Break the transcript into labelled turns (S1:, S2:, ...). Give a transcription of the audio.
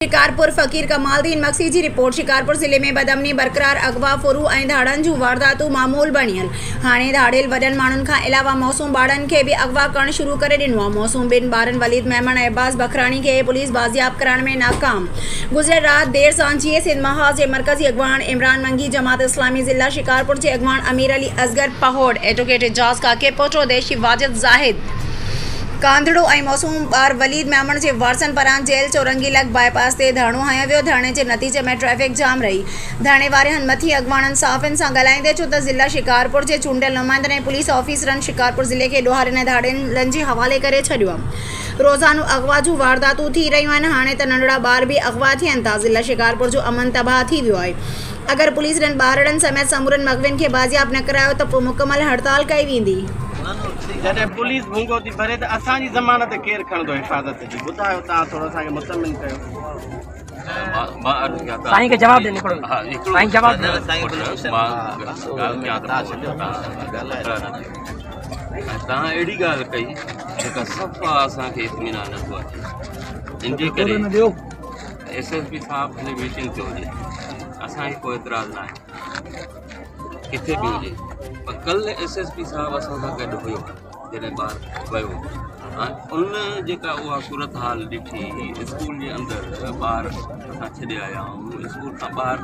S1: शिकारपुर फ़कीर कमालदीन मक्सी की रिपोर्ट। शिकारपुर ज़िले में बदअमनी बरक़रार, अगवा फुरू ऐं धाड़नि जूं वारदातूं मामूल बणियल। हाणे धाड़ियल वॾनि माण्हुनि खां अलावा मासूम ॿारनि खे बि अगवा करणु शुरू करे ॾिनो आहे। मासूम ॿिनि ॿारनि वलीद मेमन ऐं अब्बास बखराणी खे पुलिस बाज़ियाब करण में नाकाम। गुज़िरियल राति देर सां जीएस हिंद महाज जे मरकज़ी अॻवान इमरान मंगी, जमात इस्लामी ज़िला शिकारपुर जे अॻवान अमीर अली असगर पहोड़, एडवोकेट एजाज़ काके, पोटो देशी वाजिद ज़ाहिद कांधड़ो ऐं मासूम ॿार वलीद मेमन जे वारसनि पारां जेल चौरंगी लग बाईपास ते धरणो हयो वियो। धरणे जे नतीजे में ट्रैफ़िक जाम रही। धरणे वारे हनमथी अॻवाननि साफ़िन सां ॻाल्हाईंदे चयो त ज़िला शिकारपुर जे चूंडियल नुमाइंदनि ऐं पुलिस ऑफिसरनि शिकारपुर ज़िले खे ॾोहारियुनि ऐं धाड़ियुनि जे हवाले करे छॾियो आहे। रोज़ानो अगवा जूं वारदातूं थी रहियूं आहिनि। हाणे त नंढड़ा ॿार बि अगवा थियनि था। ज़िला शिकारपुर जो अमन तबाह थी वियो आहे। अगरि पुलिस इन ॿारनि समेत समूरनि मग़विन खे बाज़ियाब न करायो त पोइ मुकमल हड़ताल कई वेंदी।
S2: जॾहिं पुलिस भूंगो थी भरे त असांजी ज़मानत केरु खणंदो हिफ़ाज़त जी? ॿुधायो तव्हां थोरो असांखे मुतमिन कयो।
S3: साईं खे जवाब ॾियणी पड़ो। साईं जवाब
S4: तव्हां अहिड़ी ॻाल्हि कई जेका सफ़ा असांखे इत्मीनान नथो अचे। इन जे करे SSP साहब हिन मीटिंग ते हुजे, असांखे कोई एतिराज़ न आहे किथे बि हुजे। पर कल्ह SSP साहब असां सां गॾु हुयो जॾहिं ॿार वियो। उन जेका उहा सूरत हाल ॾिठी, स्कूल जे अंदरि ॿार असां छॾे आया आहियूं, स्कूल खां ॿाहिरि